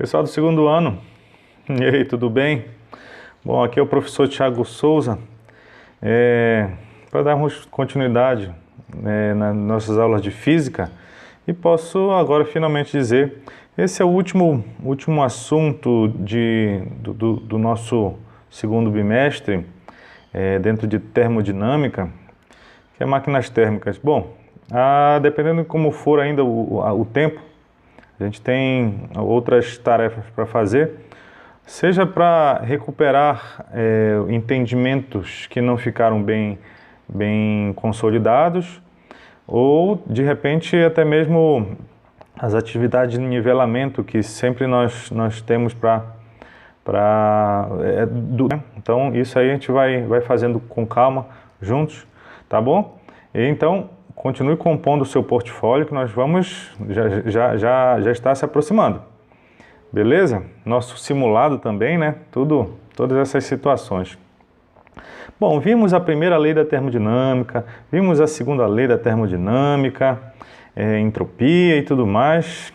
Pessoal do segundo ano, e aí, tudo bem? Bom, aqui é o professor Thiago Souza, para darmos continuidade nas nossas aulas de física e posso agora finalmente dizer, esse é o último assunto do nosso segundo bimestre, dentro de termodinâmica, que é máquinas térmicas. Bom, dependendo de como for ainda o tempo, a gente tem outras tarefas para fazer, seja para recuperar entendimentos que não ficaram bem consolidados, ou de repente até mesmo as atividades de nivelamento que sempre nós temos então isso aí a gente vai fazendo com calma juntos, tá bom? E então continue compondo o seu portfólio que nós vamos já está se aproximando. Beleza? Nosso simulado também, né? Todas essas situações. Bom, vimos a primeira lei da termodinâmica, vimos a segunda lei da termodinâmica, entropia e tudo mais.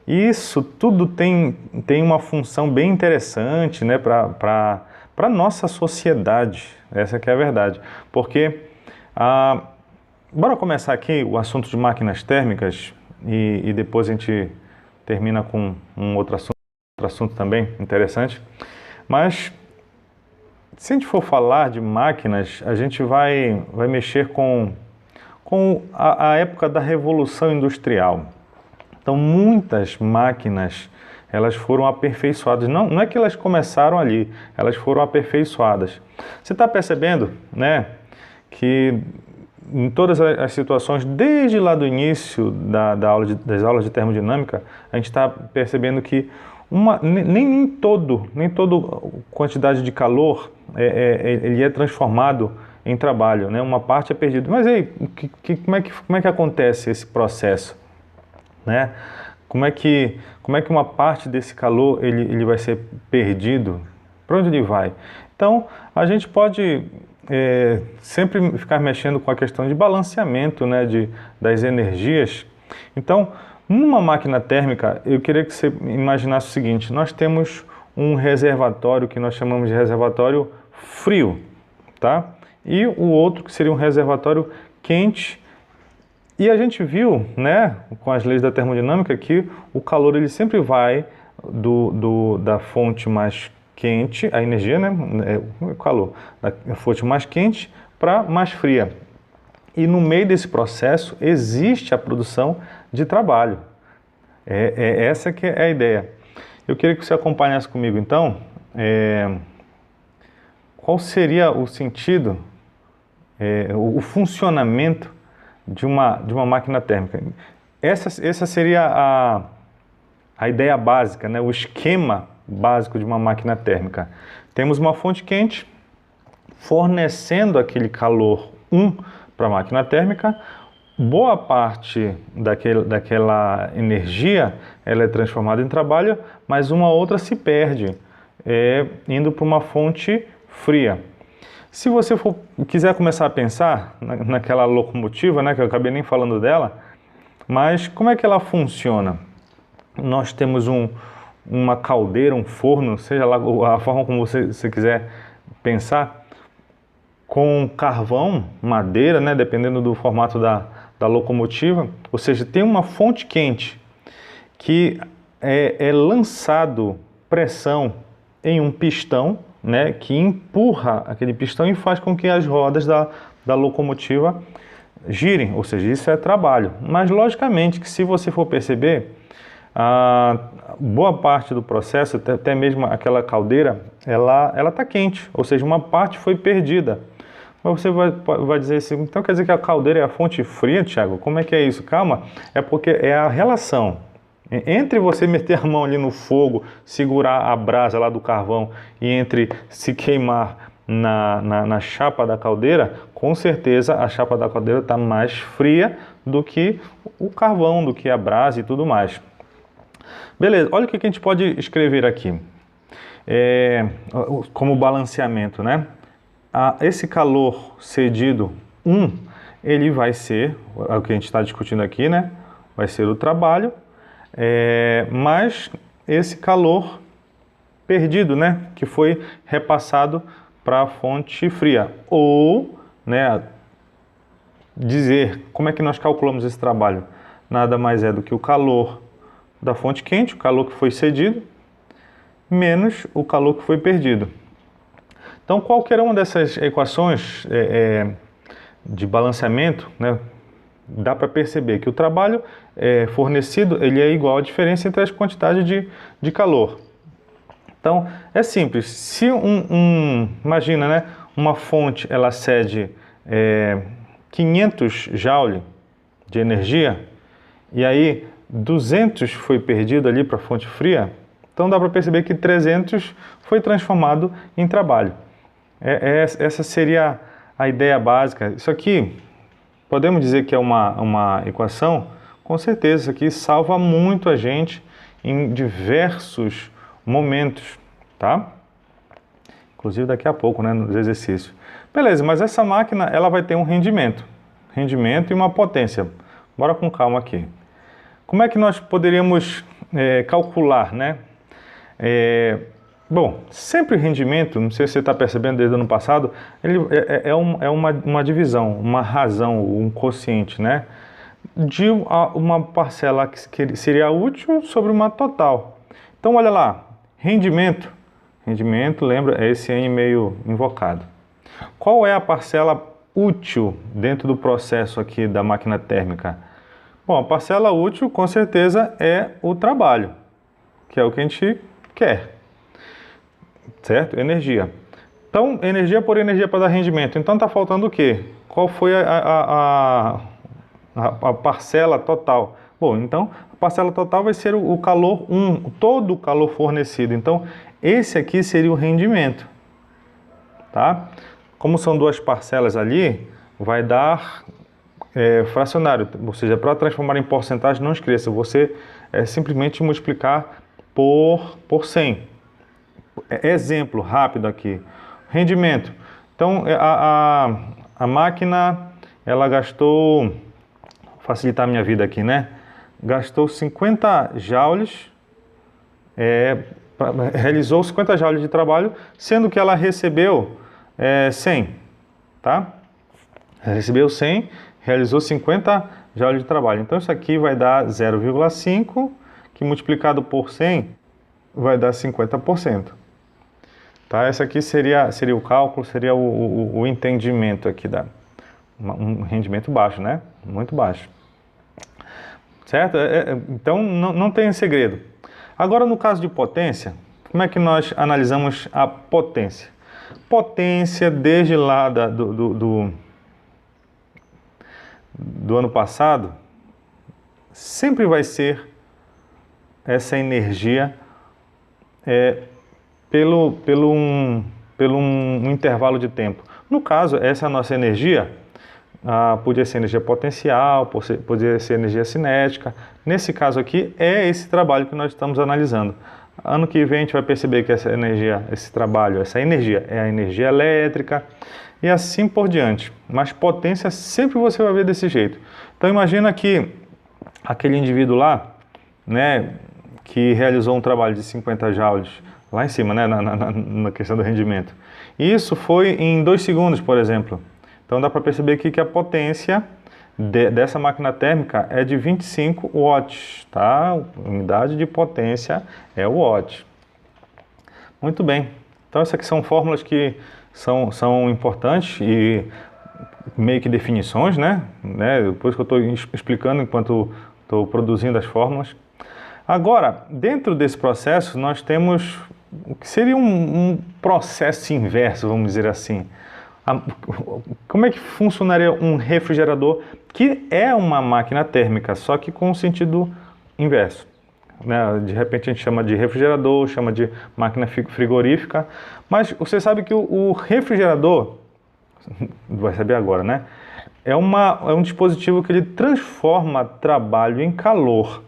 Isso tudo tem uma função bem interessante, né, para a nossa sociedade. Essa que é a verdade. Porque, bora começar aqui o assunto de máquinas térmicas e depois a gente termina com um outro assunto também interessante. Mas, se a gente for falar de máquinas, a gente vai mexer com a época da Revolução Industrial. Então, muitas máquinas, elas foram aperfeiçoadas. Não é que elas começaram ali, elas foram aperfeiçoadas. Você está percebendo, né, que em todas as situações, desde lá do início das aulas de termodinâmica, a gente está percebendo que nem todo quantidade de calor ele é transformado em trabalho, né? Uma parte é perdida. Mas aí, como é que acontece esse processo, né? Como é que uma parte desse calor ele vai ser perdido? Para onde ele vai? Então, a gente pode sempre ficar mexendo com a questão de balanceamento, né, das energias. Então, numa máquina térmica, eu queria que você imaginasse o seguinte: nós temos um reservatório que nós chamamos de reservatório frio, tá? E o outro que seria um reservatório quente. E a gente viu, né, com as leis da termodinâmica, que o calor ele sempre vai da fonte mais quente, a energia, né, o calor, da fonte mais quente para mais fria. E no meio desse processo existe a produção de trabalho. Essa que é a ideia. Eu queria que você acompanhasse comigo, então, qual seria o sentido, o funcionamento de uma máquina térmica. Essa seria a ideia básica, né? O esquema básico de uma máquina térmica. Temos uma fonte quente fornecendo aquele calor para a máquina térmica. Boa parte daquela energia ela é transformada em trabalho, mas uma outra se perde, indo para uma fonte fria. Se você quiser começar a pensar naquela locomotiva, né, que eu acabei nem falando dela, mas como é que ela funciona? Nós temos uma caldeira, um forno, seja lá a forma como você quiser pensar, com carvão, madeira, né, dependendo do formato da locomotiva, ou seja, tem uma fonte quente que é lançado pressão em um pistão, né, que empurra aquele pistão e faz com que as rodas da locomotiva girem, ou seja, isso é trabalho. Mas logicamente que se você for perceber, a boa parte do processo, até mesmo aquela caldeira, ela está quente, ou seja, uma parte foi perdida. Mas você vai dizer assim, então quer dizer que a caldeira é a fonte fria, Thiago? Como é que é isso? Calma, é porque é a relação entre você meter a mão ali no fogo, segurar a brasa lá do carvão e entre se queimar na chapa da caldeira, com certeza a chapa da caldeira está mais fria do que o carvão, do que a brasa e tudo mais. Beleza, olha o que a gente pode escrever aqui, como balanceamento, né? Esse calor cedido, ele vai ser, é o que a gente está discutindo aqui, né? Vai ser o trabalho, mas esse calor perdido, né, que foi repassado para a fonte fria. Ou, né, dizer como é que nós calculamos esse trabalho. Nada mais é do que o calor da fonte quente, o calor que foi cedido, menos o calor que foi perdido. Então, qualquer uma dessas equações de balanceamento, né, dá para perceber que o trabalho fornecido ele é igual à diferença entre as quantidades de calor. Então, é simples. Se imagina, né, uma fonte ela cede 500 joule de energia e aí 200 foi perdido ali para a fonte fria, então dá para perceber que 300 foi transformado em trabalho. Essa seria a ideia básica. Isso aqui, podemos dizer que é uma equação? Com certeza, isso aqui salva muito a gente em diversos momentos, tá? Inclusive daqui a pouco, né, nos exercícios. Beleza, mas essa máquina, ela vai ter um rendimento e uma potência. Bora com calma aqui. Como é que nós poderíamos calcular, né? Bom, sempre rendimento, não sei se você está percebendo desde o ano passado, ele uma divisão, uma razão, um quociente, né? De uma parcela que seria útil sobre uma total. Então, olha lá, rendimento, lembra, é esse N meio invocado. Qual é a parcela útil dentro do processo aqui da máquina térmica? Bom, a parcela útil, com certeza, é o trabalho, que é o que a gente quer. Certo? Energia. Então, energia por energia para dar rendimento. Então, está faltando o quê? Qual foi a parcela total? Bom, então, a parcela total vai ser o calor 1, todo o calor fornecido. Então, esse aqui seria o rendimento. Tá? Como são duas parcelas ali, vai dar fracionário. Ou seja, para transformar em porcentagem, não esqueça, você simplesmente multiplicar por 100. Exemplo rápido aqui, rendimento. Então, a máquina, ela gastou, facilitar a minha vida aqui, né? Gastou 50 joules, realizou 50 joules de trabalho, sendo que ela recebeu 100, tá? Recebeu 100, realizou 50 joules de trabalho. Então, isso aqui vai dar 0,5, que multiplicado por 100 vai dar 50%. Tá? Esse aqui seria o cálculo, seria o entendimento aqui um rendimento baixo, né? Muito baixo. Certo? Então, não tem segredo. Agora, no caso de potência, como é que nós analisamos a potência? Potência, desde lá do ano passado, sempre vai ser essa energia pelo um intervalo de tempo. No caso, essa nossa energia podia ser energia potencial, podia ser energia cinética. Nesse caso aqui, é esse trabalho que nós estamos analisando. Ano que vem a gente vai perceber que essa energia é a energia elétrica e assim por diante. Mas potência sempre você vai ver desse jeito. Então imagina que aquele indivíduo lá, né, que realizou um trabalho de 50 joules, lá em cima, né, na questão do rendimento. Isso foi em 2 segundos, por exemplo. Então dá para perceber aqui que a potência dessa máquina térmica é de 25 watts, tá? A unidade de potência é o watt. Muito bem. Então essas aqui são fórmulas que são importantes e meio que definições, né? Depois que eu estou explicando enquanto estou produzindo as fórmulas. Agora, dentro desse processo, nós temos o que seria um processo inverso, vamos dizer assim. Como é que funcionaria um refrigerador, que é uma máquina térmica, só que com o sentido inverso? De repente a gente chama de refrigerador, chama de máquina frigorífica, mas você sabe que o refrigerador, vai saber agora, né? É um dispositivo que ele transforma trabalho em calor.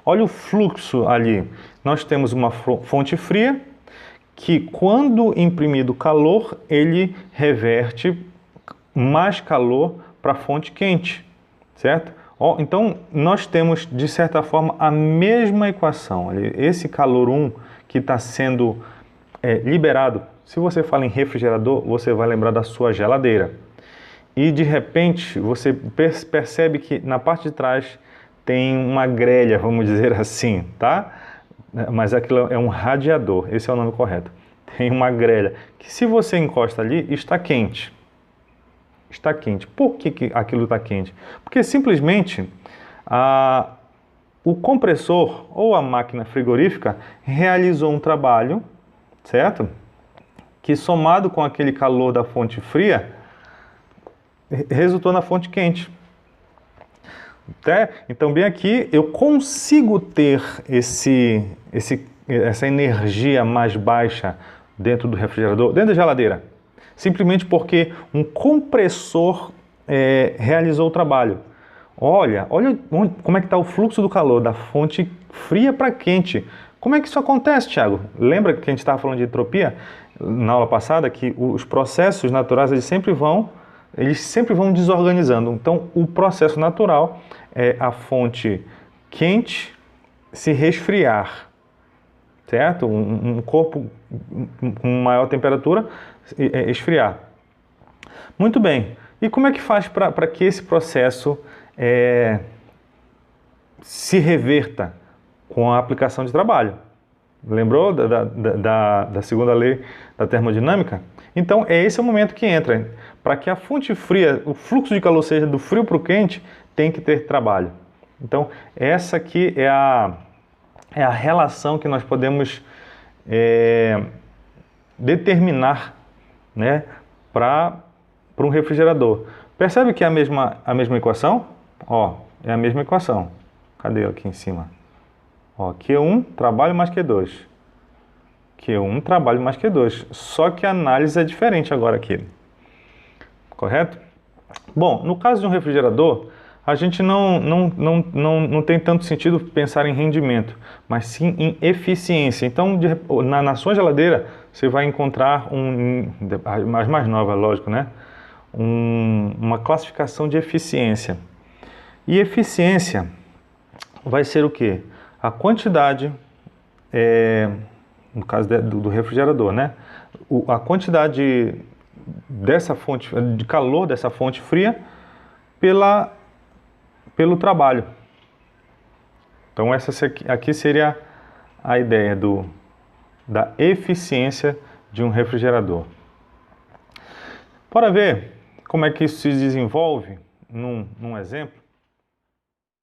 Olha o fluxo ali. Nós temos uma fonte fria que, quando imprimido calor, ele reverte mais calor para a fonte quente, certo? Então, nós temos, de certa forma, a mesma equação. Esse calor 1 que está sendo liberado, se você fala em refrigerador, você vai lembrar da sua geladeira. E, de repente, você percebe que na parte de trás tem uma grelha, vamos dizer assim, tá? Mas aquilo é um radiador, esse é o nome correto. Tem uma grelha, que se você encosta ali, está quente. Está quente. Por que aquilo está quente? Porque simplesmente o compressor ou a máquina frigorífica realizou um trabalho, certo? Que somado com aquele calor da fonte fria, resultou na fonte quente. Então, bem aqui, eu consigo ter essa energia mais baixa dentro do refrigerador, dentro da geladeira, simplesmente porque um compressor realizou o trabalho. Olha como é que está o fluxo do calor da fonte fria para quente. Como é que isso acontece, Thiago? Lembra que a gente estava falando de entropia na aula passada, que os processos naturais eles sempre vão desorganizando. Então, o processo natural é a fonte quente se resfriar, certo? Um corpo com maior temperatura esfriar. Muito bem. E como é que faz para que esse processo se reverta com a aplicação de trabalho? Lembrou da segunda lei da termodinâmica? Então, esse é o momento que entra. Para que a fonte fria, o fluxo de calor seja do frio para o quente, tem que ter trabalho. Então, essa aqui é a relação que nós podemos determinar, né, para um refrigerador. Percebe que é a mesma equação? É a mesma equação. Cadê aqui em cima? Q1 trabalho mais Q2. Q1 trabalho mais Q2. Só que a análise é diferente agora aqui. Correto? Bom, no caso de um refrigerador, a gente não tem tanto sentido pensar em rendimento, mas sim em eficiência. Então, na sua geladeira, você vai encontrar as mais nova, lógico, né? Uma classificação de eficiência. E eficiência vai ser o quê? A quantidade, no caso do refrigerador, né? A quantidade dessa fonte, de calor dessa fonte fria pelo trabalho. Então essa aqui seria a ideia da eficiência de um refrigerador. Para ver como é que isso se desenvolve num exemplo,